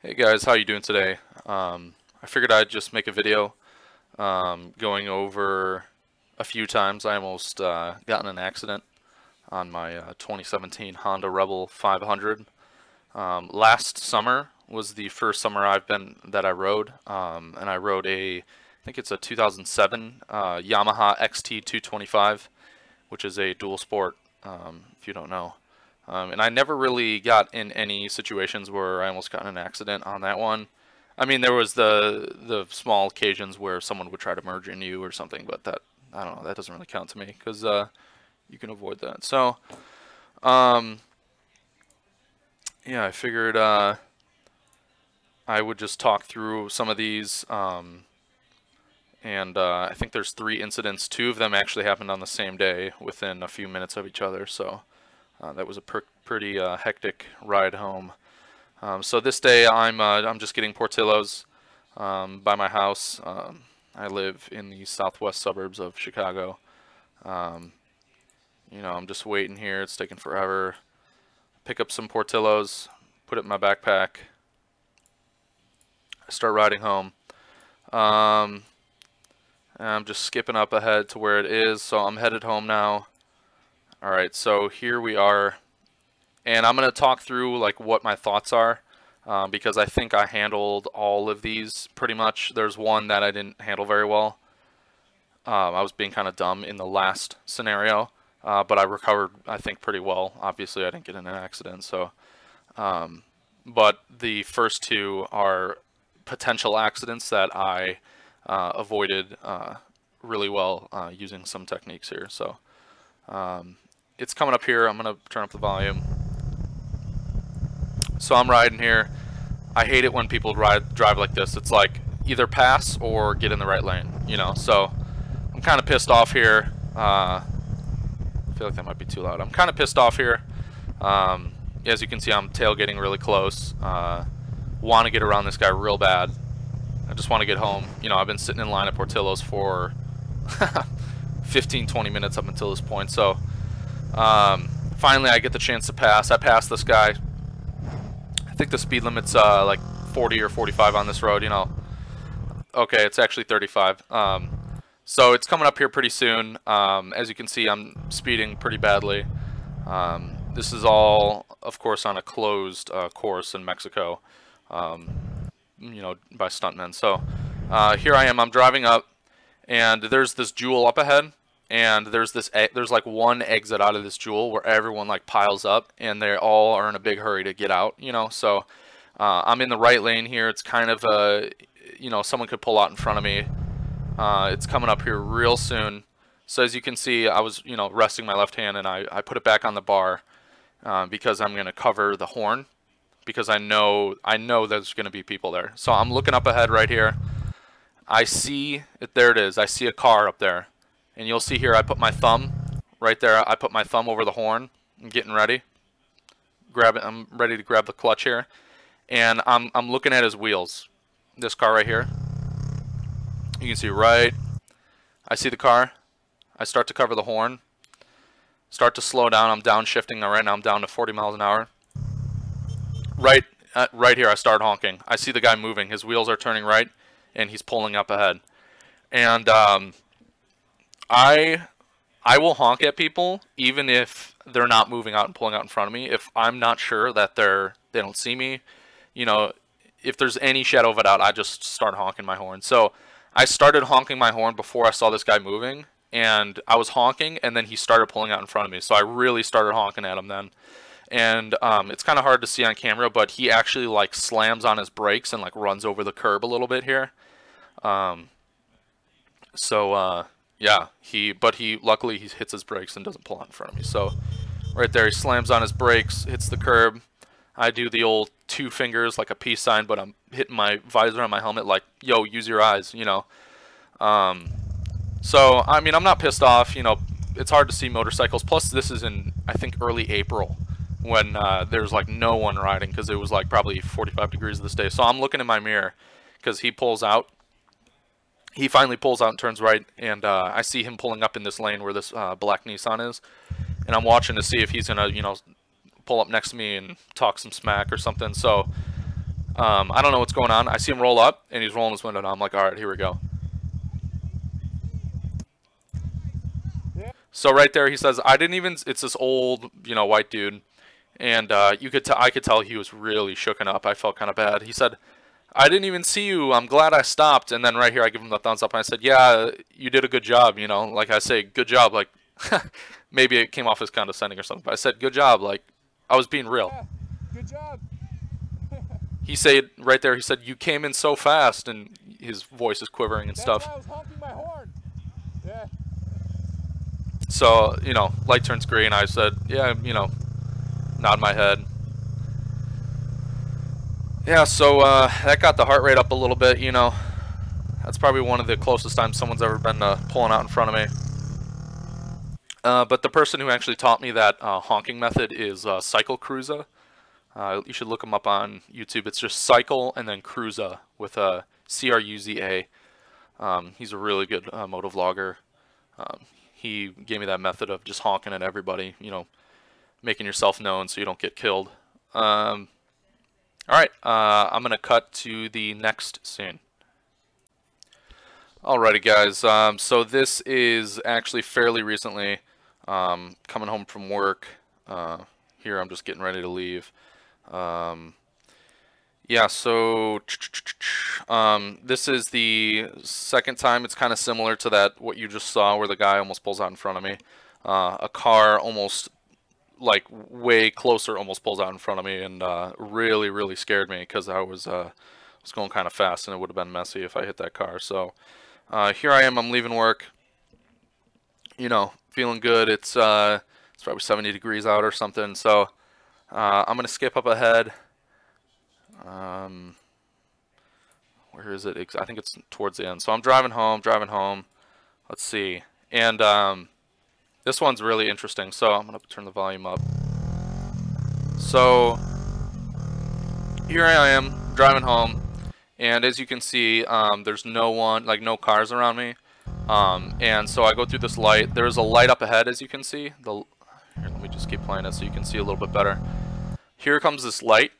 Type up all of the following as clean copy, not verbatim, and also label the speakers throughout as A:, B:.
A: Hey guys, how you doing today? I figured I'd just make a video going over a few times I almost got in an accident on my 2017 Honda Rebel 500. Last summer was the first summer that I rode, and I rode I think it's a 2007 Yamaha XT225, which is a dual sport, if you don't know. And I never really got in any situations where I almost got in an accident on that one. I mean, there was the small occasions where someone would try to merge into you or something, but that, I don't know, that doesn't really count to me because you can avoid that. So, um, yeah, I figured I would just talk through some of these, and I think there's 3 incidents. 2 of them actually happened on the same day within a few minutes of each other, so that was a pretty hectic ride home. So this day I'm just getting Portillo's by my house. I live in the southwest suburbs of Chicago. You know, I'm just waiting here. It's taking forever. Pick up some Portillo's, put it in my backpack. I start riding home. I'm just skipping up ahead to where it is, so I'm headed home now. Alright, so here we are, and I'm going to talk through like what my thoughts are, because I think I handled all of these pretty much. There's one that I didn't handle very well. I was being kind of dumb in the last scenario, but I recovered, I think, pretty well. Obviously, I didn't get in an accident, so. But the first 2 are potential accidents that I avoided really well using some techniques here, so. It's coming up here. I'm going to turn up the volume. So I'm riding here. I hate it when people drive like this. It's like either pass or get in the right lane, you know. So I'm kind of pissed off here. I feel like that might be too loud. I'm kind of pissed off here. As you can see, I'm tailgating really close. Want to get around this guy real bad. I just want to get home. You know, I've been sitting in line at Portillo's for 15-20 minutes up until this point, so finally I get the chance to pass. I pass this guy. I think the speed limit's like 40 or 45 on this road, you know. Okay, it's actually 35. So it's coming up here pretty soon. As you can see, I'm speeding pretty badly. This is all, of course, on a closed course in Mexico, you know, by stuntmen. So here I am. I'm driving up, and there's this jewel up ahead. And there's like one exit out of this jewel where everyone like piles up, and they all are in a big hurry to get out, you know. So I'm in the right lane here. It's kind of you know, someone could pull out in front of me. It's coming up here real soon. So as you can see, I was, you know, resting my left hand, and I put it back on the bar because I'm gonna cover the horn, because I know there's gonna be people there. So I'm looking up ahead right here. I see it. There it is. I see a car up there. And you'll see here I put my thumb right there. I put my thumb over the horn. I'm getting ready. I'm ready to grab the clutch here. And I'm looking at his wheels. This car right here. You can see right. I see the car. I start to cover the horn. Start to slow down. I'm downshifting. Right now I'm down to 40 miles an hour. Right here I start honking. I see the guy moving. His wheels are turning right, and he's pulling up ahead. And I will honk at people even if they're not moving out and pulling out in front of me. If I'm not sure that they don't see me, you know, if there's any shadow of a doubt, I just start honking my horn. So I started honking my horn before I saw this guy moving, and I was honking, and then he started pulling out in front of me. So I really started honking at him then. And it's kind of hard to see on camera, but he actually like slams on his brakes and like runs over the curb a little bit here. Yeah, luckily he hits his brakes and doesn't pull out in front of me. So right there, he slams on his brakes, hits the curb. I do the old 2 fingers like a peace sign, but I'm hitting my visor on my helmet like, yo, use your eyes, you know. So I mean, I'm not pissed off. You know, it's hard to see motorcycles. Plus, this is in, I think, early April, when there's like no one riding, because it was like probably 45 degrees this day. So I'm looking in my mirror because he pulls out. He finally pulls out and turns right, and I see him pulling up in this lane where this black Nissan is, and I'm watching to see if he's gonna, you know, pull up next to me and talk some smack or something. So I don't know what's going on. I see him roll up, and he's rolling his window down. I'm like, all right, here we go. So right there, he says, I didn't even, it's this old, you know, white dude. And I could tell he was really shooken up. I felt kind of bad. He said, I didn't even see you. I'm glad I stopped. And then right here, I give him the thumbs up. And I said, yeah, you did a good job. You know, like I say, good job. Like, maybe it came off as condescending or something. But I said, good job. Like, I was being real.
B: Yeah, good job.
A: He said right there, he said, you came in so fast. And his voice is quivering and stuff.
B: That's why I was honking my horn. Yeah.
A: So, you know, light turns green. I said, yeah, you know, nod my head. Yeah, so that got the heart rate up a little bit, you know. That's probably one of the closest times someone's ever been pulling out in front of me. But the person who actually taught me that honking method is Cycle Cruza. You should look him up on YouTube. It's just Cycle and then Cruza with a C-R-U-Z-A. He's a really good moto vlogger. He gave me that method of just honking at everybody, you know, making yourself known so you don't get killed. Alright, I'm going to cut to the next scene. Alrighty guys, so this is actually fairly recently, coming home from work. Here I'm just getting ready to leave. Yeah, so this is the second time. It's kind of similar to that, what you just saw, where the guy almost pulls out in front of me. A car almost, like, way closer almost pulls out in front of me, and really, really scared me, because I was going kind of fast, and it would have been messy if I hit that car. So here I am. I'm leaving work, you know, feeling good. It's probably 70 degrees out or something, so I'm going to skip up ahead. Where is it? I think it's towards the end. So I'm driving home. Let's see. And this one's really interesting. So I'm going to turn the volume up. So here I am driving home. And as you can see, there's no one, like no cars around me. And so I go through this light. There's a light up ahead, as you can see. Here, let me just keep playing it so you can see a little bit better. Here comes this light.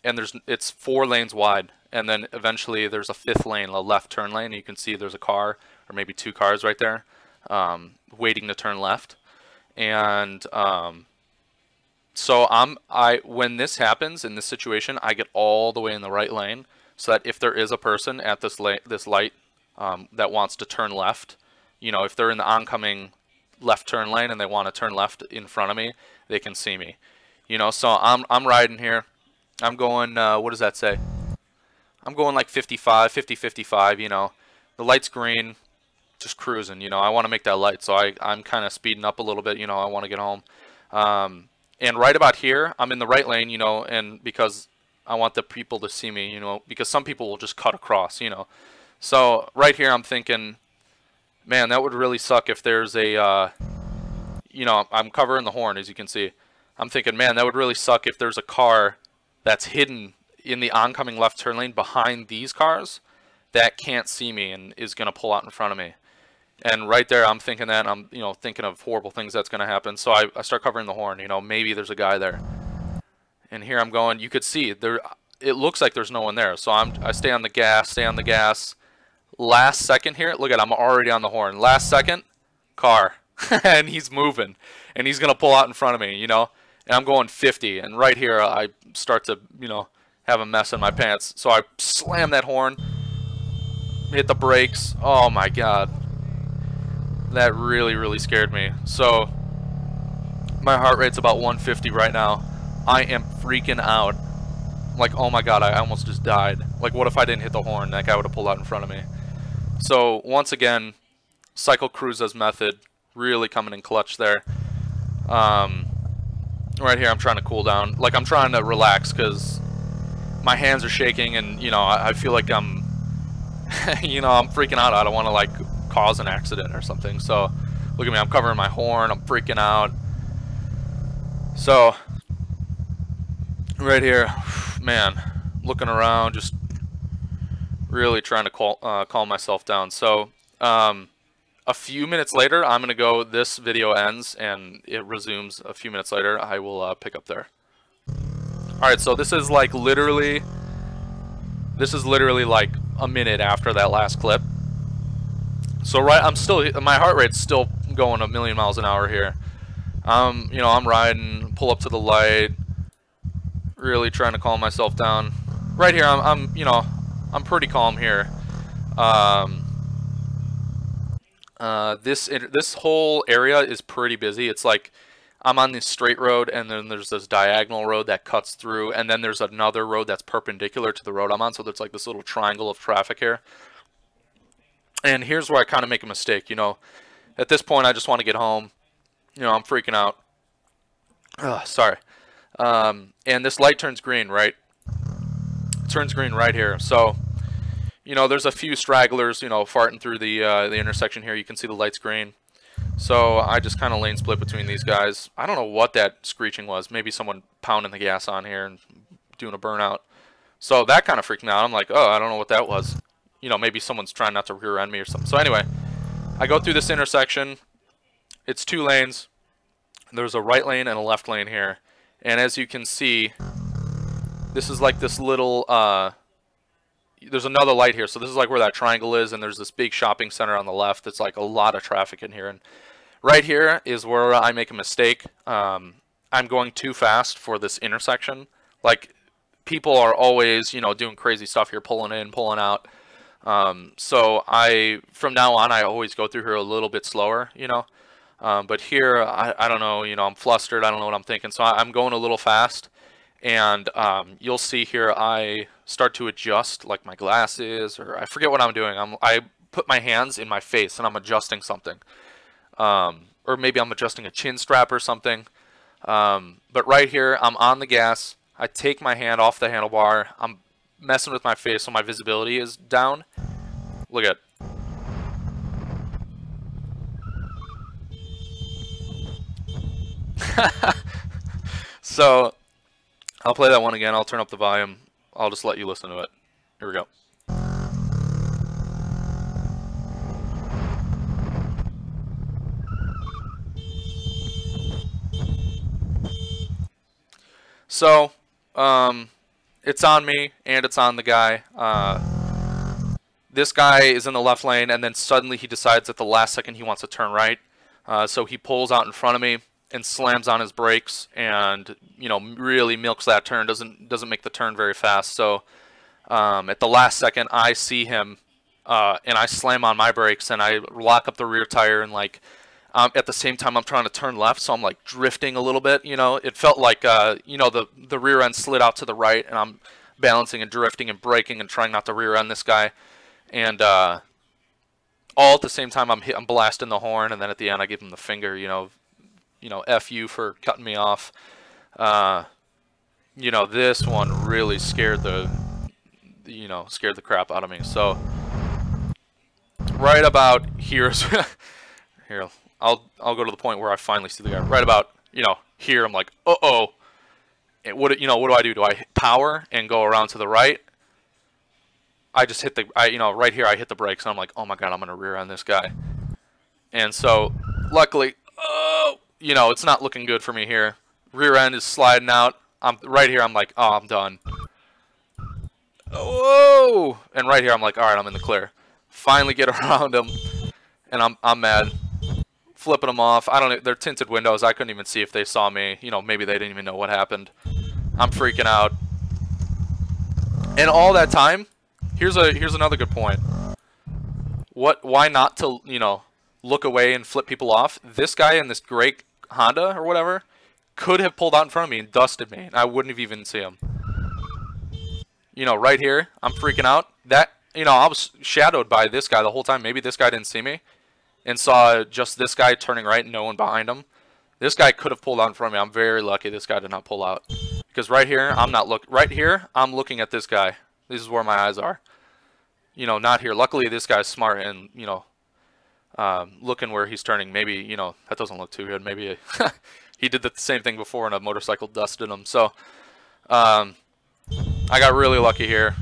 A: And it's 4 lanes wide, and then eventually there's a 5th lane, a left turn lane. And you can see there's a car, or maybe 2 cars right there, waiting to turn left. And so when this happens in this situation, I get all the way in the right lane, so that if there is a person at this light that wants to turn left, you know, if they're in the oncoming left turn lane and they want to turn left in front of me, they can see me. You know, so I'm riding here. I'm going, what does that say? I'm going like 55, 50, 55, you know. The light's green, just cruising, you know. I want to make that light, so I'm kind of speeding up a little bit, you know. I want to get home. And right about here, I'm in the right lane, you know, and because I want the people to see me, you know, because some people will just cut across, you know. So right here, I'm thinking, man, that would really suck if there's a, you know, I'm covering the horn, as you can see. I'm thinking, man, that would really suck if there's a car that's hidden in the oncoming left turn lane behind these cars that can't see me and is going to pull out in front of me. And right there, I'm thinking that, I'm, you know, thinking of horrible things that's going to happen. So I start covering the horn, you know, maybe there's a guy there. And here I'm going, you could see, it looks like there's no one there. So I stay on the gas, Last second here, look at, I'm already on the horn. Last second, car. And he's moving. And he's going to pull out in front of me, you know. And I'm going 50, and right here I start to, you know, have a mess in my pants. So I slam that horn, hit the brakes. Oh my God. That really, really scared me. So my heart rate's about 150 right now. I am freaking out. Like, oh my God, I almost just died. Like, what if I didn't hit the horn? That guy would have pulled out in front of me. So once again, Cycle Cruza's method really coming in clutch there. Right here, I'm trying to cool down. Like, I'm trying to relax because my hands are shaking, and, you know, I feel like I'm, you know, I'm freaking out. I don't want to, like, cause an accident or something. So, look at me. I'm covering my horn. I'm freaking out. So, right here, man, looking around, just really trying to calm myself down. So, a few minutes later, I'm going to go, this video ends, and it resumes a few minutes later. I will pick up there. Alright, so this is like literally This is literally like a minute after that last clip. So my heart rate's still going a million miles an hour here. You know, I'm riding, pull up to the light, really trying to calm myself down. Right here, you know, I'm pretty calm here. This whole area is pretty busy. It's like I'm on this straight road, and then there's this diagonal road that cuts through, and then there's another road that's perpendicular to the road I'm on. So there's like this little triangle of traffic here. And here's where I kind of make a mistake. You know, at this point, I just want to get home. You know, I'm freaking out. Sorry. And this light turns green, right? It turns green right here. So, you know, there's a few stragglers, you know, farting through the intersection here. You can see the light's green. So I just kind of lane split between these guys. I don't know what that screeching was. Maybe someone pounding the gas on here and doing a burnout. So that kind of freaked me out. I'm like, oh, I don't know what that was. You know, maybe someone's trying not to rear end me or something. So anyway, I go through this intersection. It's 2 lanes. There's a right lane and a left lane here. And as you can see, this is like this little, there's another light here. So this is like where that triangle is, and there's this big shopping center on the left. It's like a lot of traffic in here. And right here is where I make a mistake. I'm going too fast for this intersection. Like, people are always, you know, doing crazy stuff here, pulling in, pulling out. So from now on, I always go through here a little bit slower, you know. But here, I don't know, you know, I'm flustered. I don't know what I'm thinking. So I'm going a little fast. And you'll see here I start to adjust, like, my glasses, or I forget what I'm doing. I put my hands in my face and I'm adjusting something. Or maybe I'm adjusting a chin strap or something. But right here, I'm on the gas. I take my hand off the handlebar. I'm messing with my face so my visibility is down. Look at it. So I'll play that one again. I'll turn up the volume. I'll just let you listen to it. Here we go. So it's on me and it's on the guy. This guy is in the left lane, and then suddenly he decides at the last second he wants to turn right. So he pulls out in front of me and slams on his brakes, and, you know, really milks that turn. Doesn't make the turn very fast. So at the last second, I see him, and I slam on my brakes, and I lock up the rear tire, and, like, at the same time I'm trying to turn left, so I'm like drifting a little bit. You know, it felt like you know, the rear end slid out to the right, and I'm balancing and drifting and braking and trying not to rear end this guy, and all at the same time I'm blasting the horn, and then at the end I give him the finger. You know, F you for cutting me off. You know, this one really scared the crap out of me. So right about here's here, I'll go to the point where I finally see the guy. Right about, you know, here, I'm like, uh-oh. What do I do? Do I hit power and go around to the right? I just hit you know, right here I hit the brakes, and I'm like, oh my god, I'm gonna rear end this guy. And so luckily, you know, it's not looking good for me here. Rear end is sliding out. I'm right here, I'm like, oh, I'm done. Whoa! And right here I'm like, all right, I'm in the clear. Finally get around him, and I'm mad. Flipping them off. They're tinted windows. I couldn't even see if they saw me. You know, maybe they didn't even know what happened. I'm freaking out. And all that time, here's another good point. Why not to, you know, look away and flip people off? This guy in this gray Honda or whatever could have pulled out in front of me and dusted me, and I wouldn't have even seen him. You know, right here, I'm freaking out. You know, I was shadowed by this guy the whole time. Maybe this guy didn't see me and saw just this guy turning right and no one behind him. This guy could have pulled out in front of me. I'm very lucky this guy did not pull out. Because right here, right here, I'm looking at this guy. This is where my eyes are. You know, not here. Luckily, this guy's smart and, you know, looking where he's turning. Maybe, you know, that doesn't look too good. Maybe he did the same thing before and a motorcycle dusted him. So, I got really lucky here.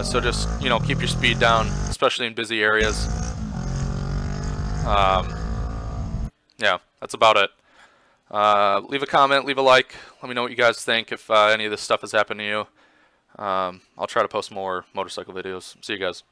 A: So just, you know, keep your speed down, especially in busy areas. Yeah, that's about it. Leave a comment, leave a like. Let me know what you guys think if any of this stuff has happened to you. I'll try to post more motorcycle videos. See you guys.